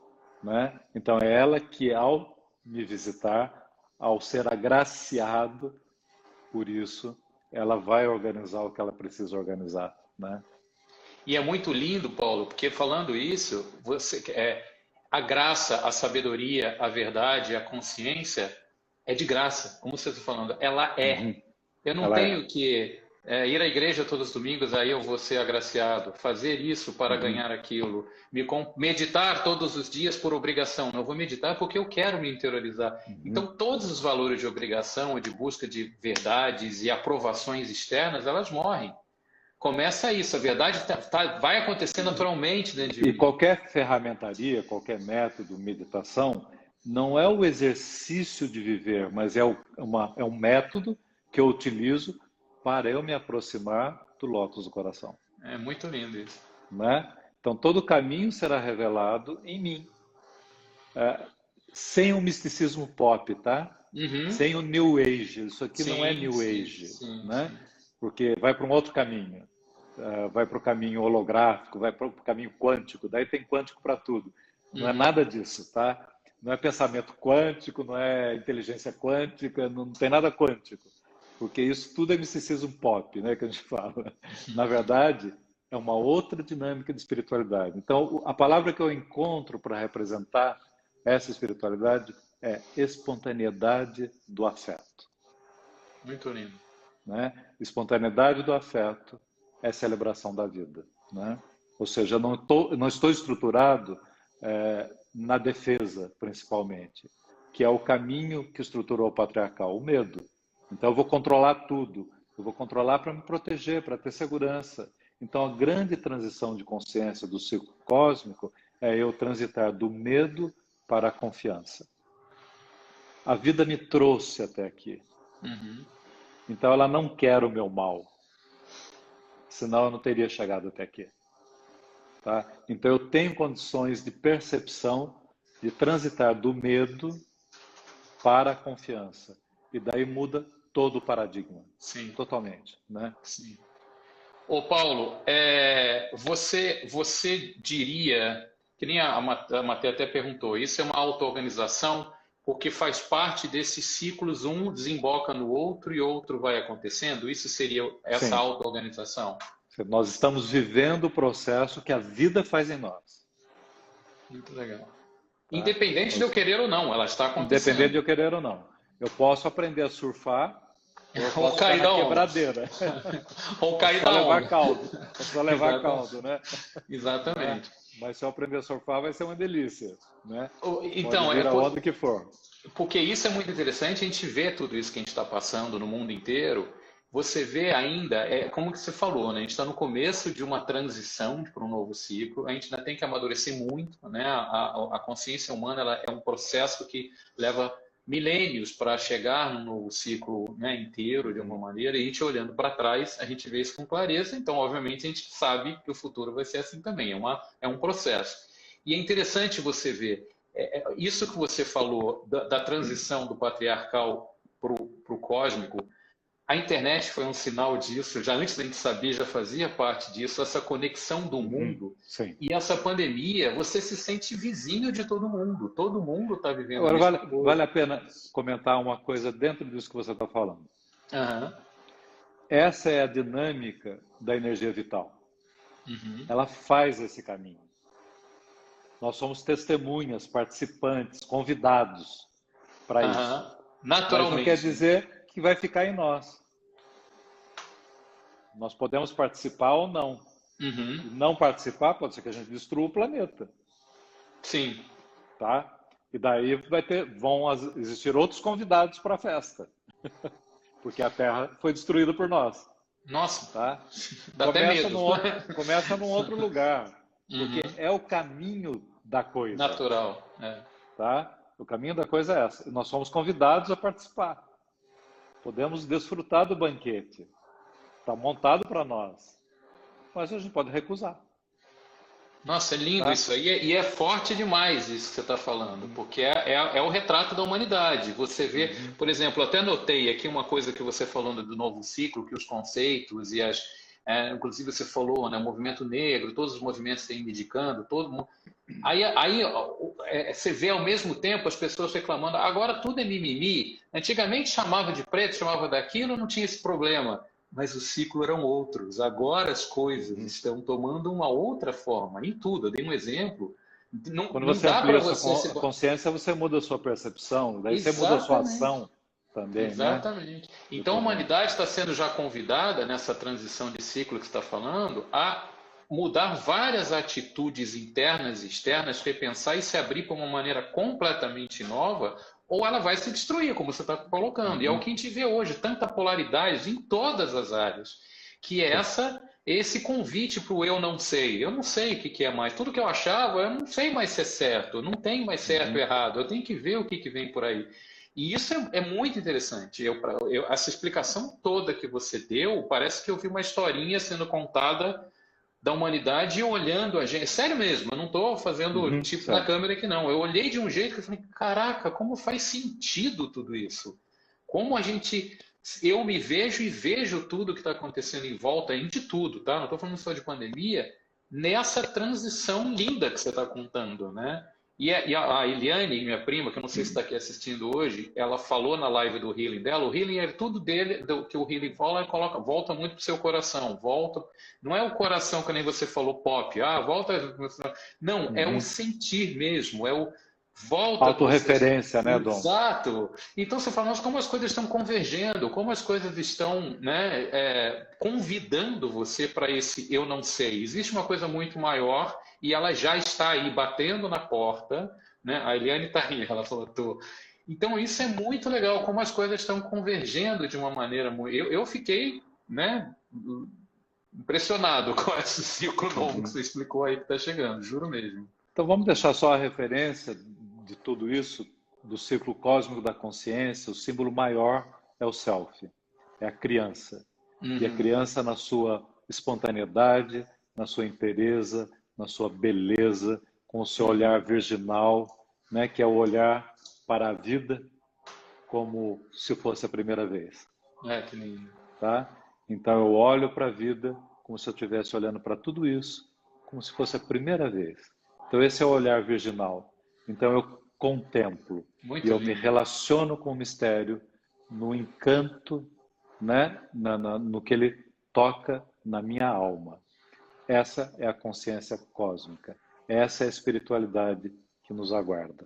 S2: né? Então é ela que ao me visitar, ao ser agraciado por isso, ela vai organizar o que ela precisa organizar, né?
S1: E é muito lindo, Paulo, porque falando isso, a graça, a sabedoria, a verdade, a consciência é de graça, como você está falando, ela é.
S2: Uhum.
S1: Eu não
S2: Ela
S1: tenho
S2: é.
S1: que ir à igreja todos os domingos, aí eu vou ser agraciado, fazer isso para
S2: Uhum.
S1: ganhar aquilo, meditar todos os dias por obrigação. Não vou meditar porque eu quero me interiorizar.
S2: Uhum.
S1: Então, todos os valores de obrigação, de busca de verdades e aprovações externas, elas morrem. Começa isso, a verdade vai acontecer naturalmente dentro de
S2: E
S1: mim.
S2: qualquer ferramentaria, qualquer método, meditação, não é o exercício de viver, mas é um método que eu utilizo para eu me aproximar do lótus do coração,
S1: É muito lindo isso.
S2: né? Então, todo o caminho será revelado em mim, sem o misticismo pop, tá?
S1: Uhum.
S2: Sem o New Age. Isso aqui não é
S1: Sim,
S2: New
S1: sim,
S2: Age,
S1: sim,
S2: né?
S1: sim.
S2: Porque vai para um outro caminho. Vai para o caminho holográfico, vai para o caminho quântico, daí tem quântico para tudo. Não é
S1: Uhum.
S2: nada disso, tá? Não é pensamento quântico, não é inteligência quântica, não tem nada quântico, porque isso tudo é misticismo pop, né, que a gente fala. Na verdade, é uma outra dinâmica de espiritualidade. Então, a palavra que eu encontro para representar essa espiritualidade é espontaneidade do afeto,
S1: Muito lindo.
S2: né? Espontaneidade do afeto é celebração da vida, né? Ou seja, eu não estou estruturado na defesa, principalmente, que é o caminho que estruturou o patriarcal, o medo. Então, eu vou controlar tudo, eu vou controlar para me proteger, para ter segurança. Então, a grande transição de consciência do ciclo cósmico é eu transitar do medo para a confiança. A vida me trouxe até aqui,
S1: Uhum.
S2: então ela não quer o meu mal, senão eu não teria chegado até aqui. Tá? Então eu tenho condições de percepção, de transitar do medo para a confiança. E daí muda todo o paradigma,
S1: Sim,
S2: totalmente, né?
S1: sim. Ô Paulo, você diria, que nem a Matheus até perguntou, isso é uma auto-organização porque faz parte desses ciclos, um desemboca no outro e outro vai acontecendo? Isso seria essa
S2: Sim,
S1: auto-organização?
S2: nós estamos vivendo o processo que a vida faz em nós,
S1: Muito legal.
S2: tá?
S1: Independente de eu
S2: Nós,
S1: querer ou não, ela está
S2: independente
S1: acontecendo.
S2: de eu querer ou não. Eu posso aprender a surfar ou eu
S1: Ou
S2: posso ficar
S1: cair
S2: na
S1: da onda.
S2: quebradeira.
S1: Ou
S2: É
S1: cair
S2: só
S1: da
S2: levar
S1: onda.
S2: caldo, é só levar
S1: Exata-
S2: caldo, né? Né?
S1: Exatamente.
S2: Mas se eu aprender a surfar vai ser uma delícia, né? Pode
S1: Então,
S2: vir a onda que for.
S1: porque isso é muito interessante, a gente vê tudo isso que a gente está passando no mundo inteiro. Você vê ainda, como que você falou, né? A gente está no começo de uma transição para um novo ciclo, a gente ainda tem que amadurecer muito, né? A consciência humana ela é um processo que leva milênios para chegar num novo ciclo, né, inteiro, de alguma
S2: Uhum.
S1: maneira, e a gente olhando para trás, a gente vê isso com clareza, então, obviamente, a gente sabe que o futuro vai ser assim também, é um processo. E é interessante você ver isso que você falou da transição do patriarcal para o cósmico, a internet foi um sinal disso, já antes da gente saber, já fazia parte disso, essa conexão do
S2: Uhum.
S1: mundo.
S2: Sim.
S1: E essa pandemia, você se sente vizinho de todo mundo está vivendo
S2: Agora,
S1: isso
S2: vale
S1: hoje.
S2: a pena comentar uma coisa dentro disso que você está falando.
S1: Aham.
S2: Essa é a dinâmica da energia vital.
S1: Uhum.
S2: Ela faz esse caminho. Nós somos testemunhas, participantes, convidados para isso.
S1: Aham.
S2: Mas não quer
S1: Naturalmente.
S2: dizer que vai ficar em nós. Nós podemos participar ou não.
S1: Uhum.
S2: E não participar pode ser que a gente destrua o planeta,
S1: Sim.
S2: tá? E daí vão existir outros convidados para a festa, porque a Terra foi destruída por nós,
S1: Nossa,
S2: tá?
S1: dá até medo.
S2: Começa num outro lugar, porque
S1: Uhum.
S2: é o caminho da coisa,
S1: Natural. É.
S2: tá? O caminho da coisa é essa. E nós somos convidados a participar. Podemos desfrutar do banquete. Está montado para nós, mas a gente pode recusar,
S1: Nossa, é lindo
S2: tá?
S1: isso aí. E é forte demais isso que você está falando,
S2: Uhum,
S1: porque é o retrato da humanidade. Você vê,
S2: uhum,
S1: por exemplo, até notei aqui uma coisa que você falando do novo ciclo, que os conceitos e inclusive você falou, né, o movimento negro, todos os movimentos têm indicando, todo mundo. Aí você vê ao mesmo tempo as pessoas reclamando, agora tudo é mimimi. Antigamente chamava de preto, chamava daquilo, não tinha esse problema. Mas os ciclos eram outros. Agora as coisas
S2: uhum.
S1: estão tomando uma outra forma, em tudo. Eu dei um exemplo. Não,
S2: Quando
S1: não
S2: você
S1: dá para
S2: amplia a
S1: você se.
S2: sua consciência, você muda a sua percepção, daí você muda a sua
S1: Exatamente.
S2: ação também, né?
S1: Exatamente. Então a
S2: Decorrente.
S1: humanidade está sendo já convidada nessa transição de ciclo que você está falando a mudar várias atitudes internas e externas, repensar e se abrir para uma maneira completamente nova, ou ela vai se destruir, como você está colocando. E é o
S2: Uhum.
S1: que a gente vê hoje, tanta polaridade em todas as áreas, que é
S2: Sim.
S1: esse convite para o eu não sei. Eu não sei o que que é mais. Tudo que eu achava, eu não sei mais se é certo. Não tem mais certo ou
S2: Uhum.
S1: errado. Eu tenho que ver o que que vem por aí. E isso é muito interessante. Essa explicação toda que você deu, parece que eu vi uma historinha sendo contada da humanidade e olhando a gente. Sério mesmo, eu não estou fazendo
S2: Uhum.
S1: tipo na
S2: Certo.
S1: câmera aqui, não. Eu olhei de um jeito que eu falei: caraca, como faz sentido tudo isso? Como a gente. Eu me vejo e vejo tudo que está acontecendo em volta, em de tudo, tá? Não estou falando só de pandemia, nessa transição linda que você está contando, né? E a Eliane, minha prima, que eu não sei se está aqui assistindo hoje, ela falou na live do healing dela, o healing é tudo dele, que o healing fala, volta muito para o seu coração, volta, não é o coração que nem você falou pop, volta, não, é o
S2: Uhum.
S1: sentir mesmo, é o volta você.
S2: Autorreferência, né, Dom?
S1: Exato. Então você fala, nossa, como as coisas estão convergendo, como as coisas estão, né, convidando você para esse eu não sei. Existe uma coisa muito maior e ela já está aí batendo na porta, né? A Eliane está aí, ela falou, tô. Então isso é muito legal, como as coisas estão convergendo de uma maneira muito. Eu fiquei, né, impressionado com esse ciclo novo que
S2: Uhum.
S1: você explicou aí que está chegando, juro mesmo.
S2: Então vamos deixar só a referência de tudo isso, do ciclo cósmico da consciência. O símbolo maior é o self, é a criança. E a
S1: Uhum.
S2: criança na sua espontaneidade, na sua inteireza, na sua beleza, com o seu olhar virginal, né, que é o olhar para a vida como se fosse a primeira vez,
S1: Que lindo.
S2: tá? Então eu olho para a vida como se eu estivesse olhando para tudo isso, como se fosse a primeira vez. Então esse é o olhar virginal. Então eu contemplo e
S1: Muito
S2: eu me
S1: lindo.
S2: relaciono com o mistério no encanto, né? No que ele toca na minha alma. Essa é a consciência cósmica. Essa é a espiritualidade que nos aguarda.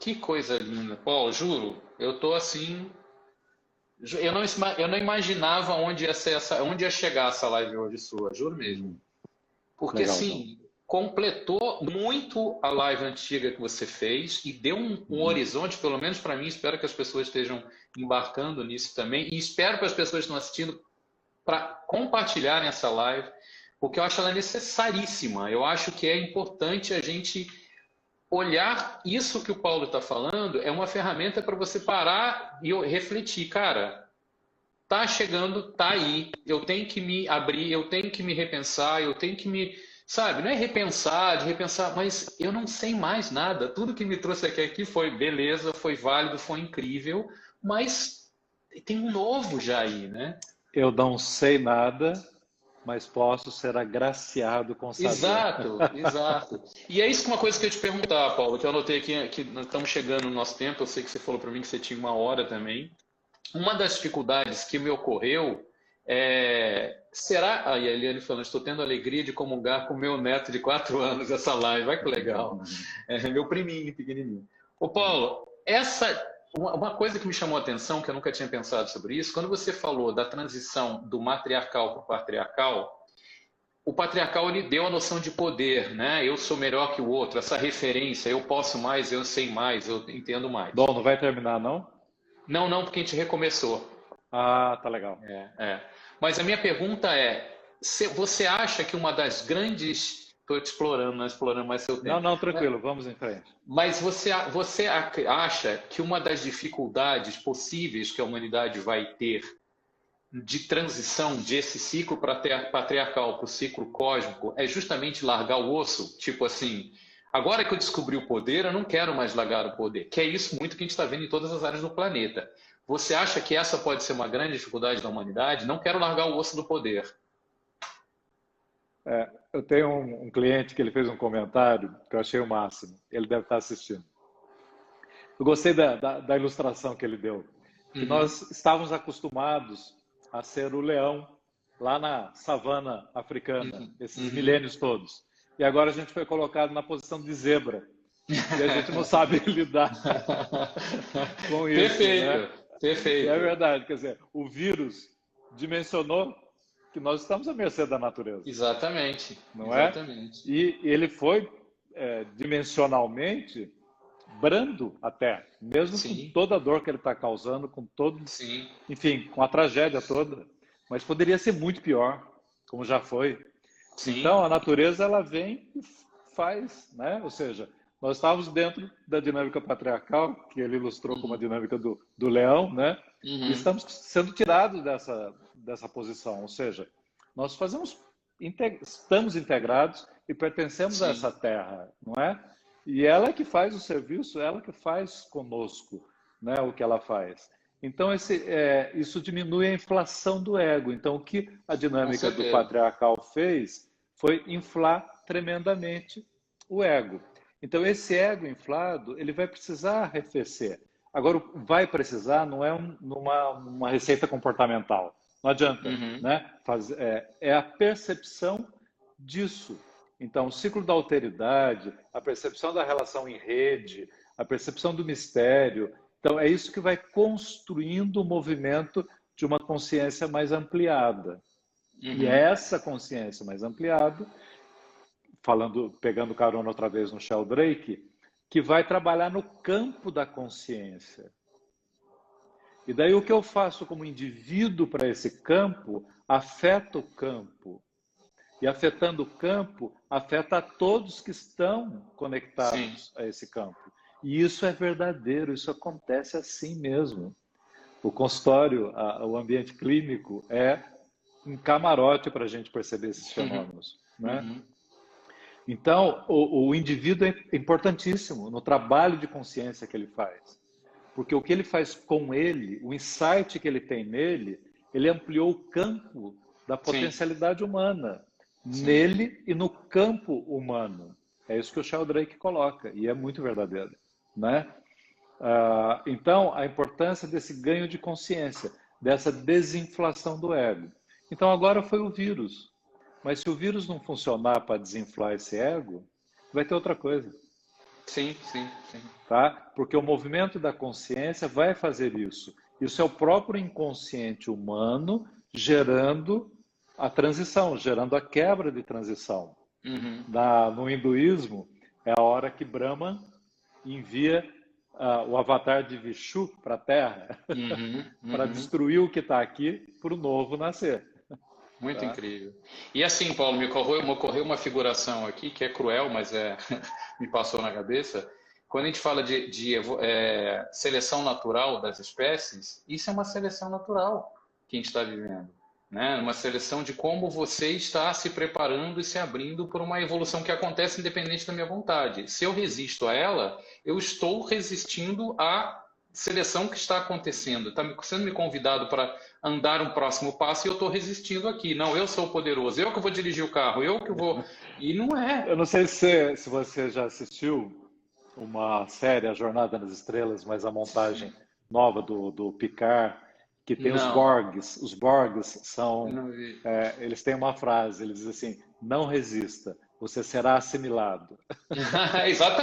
S1: Que coisa linda. Paulo, juro, eu tô assim. Eu não imaginava onde ia ser onde ia chegar essa live hoje sua, juro mesmo.
S2: Hum,
S1: Porque
S2: legal, Dom.
S1: assim, completou muito a live antiga que você fez e deu um
S2: Uhum.
S1: horizonte, pelo menos para mim, espero que as pessoas estejam embarcando nisso também. E espero para as pessoas que estão assistindo para compartilharem essa live, porque eu acho ela necessaríssima. Eu acho que é importante a gente olhar isso que o Paulo está falando é uma ferramenta para você parar e refletir, cara, tá chegando, tá aí, eu tenho que me abrir, eu tenho que me repensar, eu tenho que me, sabe, não é repensar, de repensar, mas eu não sei mais nada, tudo que me trouxe aqui foi beleza, foi válido, foi incrível, mas tem um novo já aí, né?
S2: Eu não sei nada, mas posso ser agraciado com saber.
S1: Exato, exato. E é isso que uma coisa que eu ia te perguntar, Paulo, que eu anotei aqui, que nós estamos chegando no nosso tempo, eu sei que você falou para mim que você tinha uma hora também. Uma das dificuldades que me ocorreu será. Aí a Eliane falando, estou tendo a alegria de comungar com meu neto de 4 anos essa live, vai que legal. Meu priminho, pequenininho. Ô Paulo, Uma coisa que me chamou a atenção, que eu nunca tinha pensado sobre isso, quando você falou da transição do matriarcal para o patriarcal ele deu a noção de poder, né? Eu sou melhor que o outro, essa referência, eu posso mais, eu sei mais, eu entendo mais.
S2: Dom, não vai terminar, não?
S1: Não, não, porque a gente recomeçou.
S2: Ah, tá legal.
S1: É. Mas a minha pergunta é, você acha que uma das grandes... Estou te explorando, não explorando mais seu
S2: Não,
S1: tempo.
S2: não, tranquilo, vamos em frente.
S1: Mas você acha que uma das dificuldades possíveis que a humanidade vai ter de transição desse ciclo patriarcal para o ciclo cósmico é justamente largar o osso? Tipo assim, agora que eu descobri o poder, eu não quero mais largar o poder. Que é isso muito que a gente está vendo em todas as áreas do planeta. Você acha que essa pode ser uma grande dificuldade da humanidade? Não quero largar o osso do poder.
S2: Eu tenho um cliente que ele fez um comentário que eu achei o máximo. Ele deve estar assistindo. Eu gostei da ilustração que ele deu. Que nós estávamos acostumados a ser o leão lá na savana africana, esses milênios todos. E agora a gente foi colocado na posição de zebra. E a gente não sabe lidar com isso.
S1: Perfeito,
S2: né?
S1: perfeito.
S2: É verdade. Quer dizer, o vírus dimensionou que nós estamos à mercê da natureza.
S1: Exatamente.
S2: Não
S1: exatamente.
S2: é? E ele foi dimensionalmente brando até, mesmo
S1: Sim.
S2: com toda a dor que ele está causando, com todo,
S1: Sim.
S2: enfim, com a tragédia toda. Mas poderia ser muito pior, como já foi.
S1: Sim.
S2: Então a natureza ela vem e faz, né? Ou seja, nós estávamos dentro da dinâmica patriarcal, que ele ilustrou como a dinâmica do leão, né? E estamos sendo tirados dessa posição. Ou seja, nós estamos integrados e pertencemos a essa terra, não é? E ela que faz o serviço, ela que faz conosco, né? O que ela faz. Então isso diminui a inflação do ego. Então o que a dinâmica do patriarcal fez foi inflar tremendamente o ego. Então, esse ego inflado, ele vai precisar arrefecer. Agora, vai precisar não é uma receita comportamental. Não adianta. Né? É a percepção disso. Então, o ciclo da alteridade, a percepção da relação em rede, a percepção do mistério. Então, é isso que vai construindo o movimento de uma consciência mais ampliada. E é essa consciência mais ampliada, pegando carona outra vez no Sheldrake, que vai trabalhar no campo da consciência. E daí o que eu faço como indivíduo para esse campo afeta o campo. E afetando o campo, afeta a todos que estão conectados a esse campo. E isso é verdadeiro, isso acontece assim mesmo. O consultório, o ambiente clínico é um camarote para a gente perceber esses fenômenos. Né? Então, o indivíduo é importantíssimo no trabalho de consciência que ele faz. Porque o que ele faz com ele, o insight que ele tem nele, ele ampliou o campo da potencialidade humana. Nele e no campo humano. É isso que o Sheldrake coloca, e é muito verdadeiro. Né? Então, a importância desse ganho de consciência, dessa desinflação do ego. Então, agora foi o vírus. Mas se o vírus não funcionar para desinflar esse ego, vai ter outra coisa.
S1: Sim.
S2: Tá? Porque o movimento da consciência vai fazer isso. Isso é o próprio inconsciente humano gerando a transição, gerando a quebra de transição. No hinduísmo, é a hora que Brahma envia o avatar de Vishu para a Terra para destruir o que está aqui para o novo nascer.
S1: Muito incrível. E assim, Paulo, me ocorreu uma figuração aqui que é cruel, mas me passou na cabeça. Quando a gente fala de seleção natural das espécies, isso é uma seleção natural que a gente está vivendo. Né? Uma seleção de como você está se preparando e se abrindo por uma evolução que acontece independente da minha vontade. Se eu resisto a ela, eu estou resistindo à seleção que está acontecendo. Está sendo me convidado para andar um próximo passo e eu estou resistindo aqui. Não, eu sou poderoso, eu que vou dirigir o carro, eu que vou... E não é.
S2: Eu não sei se você já assistiu uma série, A Jornada nas Estrelas, mas a montagem nova do Picard, que tem os Borgs. Os Borgs são... eles têm uma frase, eles dizem assim, não resista, você será assimilado.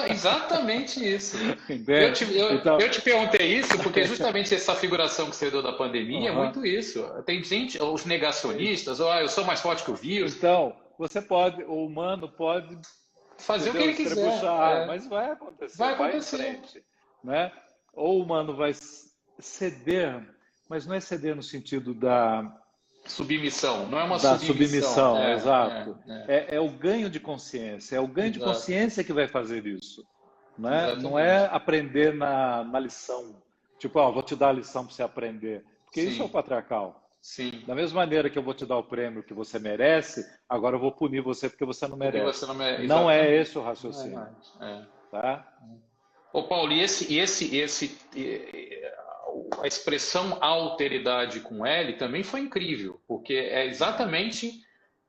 S1: Exatamente isso.
S2: Então,
S1: Eu te perguntei isso porque justamente essa figuração que você deu da pandemia é muito isso. Tem gente, os negacionistas, eu sou mais forte que o vírus.
S2: então, o humano pode
S1: fazer o que ele quiser,
S2: mas vai acontecer,
S1: vai
S2: em frente, né? Ou o humano vai ceder, mas não é ceder no sentido da
S1: submissão, não é uma
S2: submissão, exato. É o ganho de consciência, é o ganho de consciência que vai fazer isso, né? Não é aprender na lição, tipo, vou te dar a lição para você aprender, porque isso é o patriarcal.
S1: Sim.
S2: Da mesma maneira que eu vou te dar o prêmio que você merece, agora eu vou punir você porque você não merece. Não é esse o raciocínio. Tá?
S1: Ô Paulo, e a expressão alteridade com L também foi incrível, porque é exatamente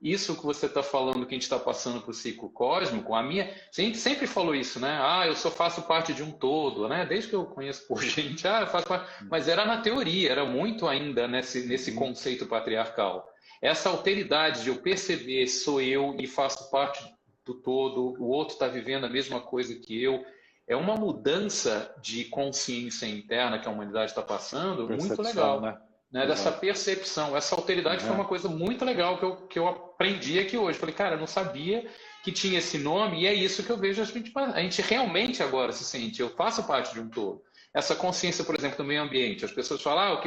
S1: isso que você está falando, que a gente está passando para o ciclo cósmico. A gente sempre falou isso, né? Eu só faço parte de um todo, né? Desde que eu conheço por gente, eu faço parte. Mas era na teoria, era muito ainda nesse conceito patriarcal. Essa alteridade de eu perceber, sou eu e faço parte do todo, o outro está vivendo a mesma coisa que eu. É uma mudança de consciência interna que a humanidade está passando, muito legal. Né? Dessa percepção. Essa alteridade foi uma coisa muito legal que eu aprendi aqui hoje. Falei, cara, eu não sabia que tinha esse nome, e é isso que eu vejo a gente realmente agora se sente. Eu faço parte de um todo. Essa consciência, por exemplo, do meio ambiente. As pessoas falam,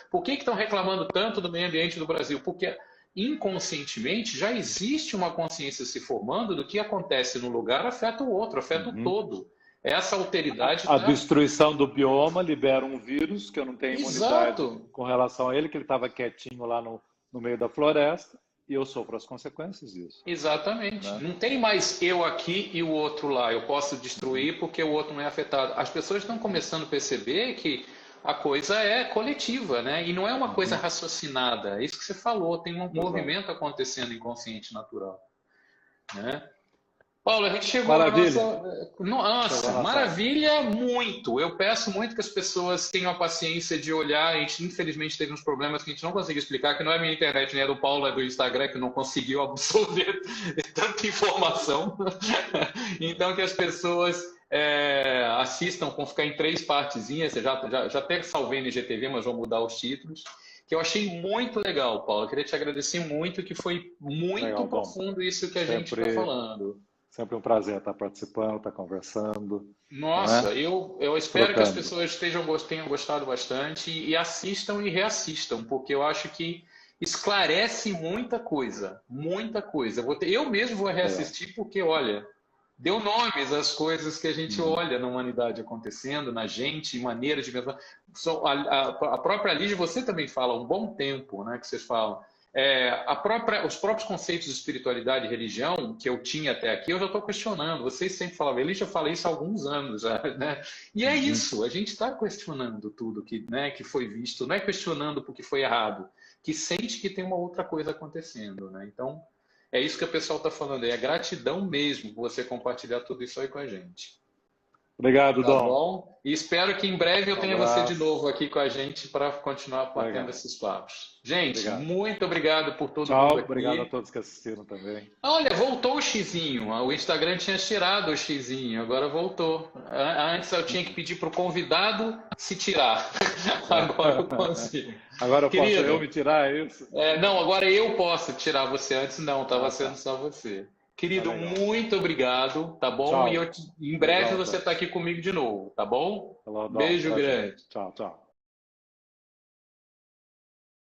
S1: por que estão reclamando tanto do meio ambiente do Brasil? Porque inconscientemente já existe uma consciência se formando do que acontece no lugar afeta o outro, afeta o todo. Essa alteridade...
S2: A destruição do bioma libera um vírus que eu não tenho imunidade com relação a ele, que ele estava quietinho lá no meio da floresta, e eu sofro as consequências disso.
S1: Exatamente. Né? Não tem mais eu aqui e o outro lá. Eu posso destruir porque o outro não é afetado. As pessoas estão começando a perceber que a coisa é coletiva, né? E não é uma coisa raciocinada. É isso que você falou. Tem um movimento acontecendo inconsciente natural. Né? Paulo, a gente chegou na nossa... maravilha muito. Eu peço muito que as pessoas tenham a paciência de olhar. A gente, infelizmente, teve uns problemas que a gente não conseguiu explicar, que não é minha internet, nem é do Paulo, é do Instagram, que não conseguiu absorver tanta informação. Então, que as pessoas assistam, com ficar em 3 partezinhas. Já até salvei no IGTV, mas vou mudar os títulos. Que eu achei muito legal, Paulo. Eu queria te agradecer muito, que foi muito profundo isso que a gente está falando.
S2: Sempre um prazer estar participando, estar conversando.
S1: Nossa, eu espero que as pessoas tenham gostado bastante e assistam e reassistam, porque eu acho que esclarece muita coisa, muita coisa. Eu mesmo vou reassistir porque, olha, deu nomes às coisas que a gente olha na humanidade acontecendo, na gente, maneira de pensar. A própria Lígia, você também fala há um bom tempo, né, que vocês falam. Os próprios conceitos de espiritualidade e religião que eu tinha até aqui, eu já estou questionando. Vocês sempre falavam, Lígia fala isso há alguns anos já, né? E é isso, a gente está questionando tudo que foi visto, não é questionando porque foi errado, que sente que tem uma outra coisa acontecendo, né? Então, é isso que o pessoal está falando, é gratidão mesmo por você compartilhar tudo isso aí com a gente.
S2: Obrigado, Dom.
S1: Tá bom? E espero que em breve eu tenha você de novo aqui com a gente para continuar batendo esses papos. Gente, muito obrigado por todo mundo aqui.
S2: Obrigado a todos que assistiram também.
S1: Olha, voltou o xizinho. O Instagram tinha tirado o xizinho, agora voltou. Antes eu tinha que pedir para o convidado se tirar. Agora eu consigo.
S2: Agora posso eu me tirar, é isso?
S1: Não, agora eu posso tirar você. Antes não, estava sendo só você. Querido, muito obrigado, tá bom?
S2: Tchau.
S1: E em breve você está aqui comigo de novo, tá bom?
S2: Hello,
S1: Beijo grande.
S2: Tchau, tchau.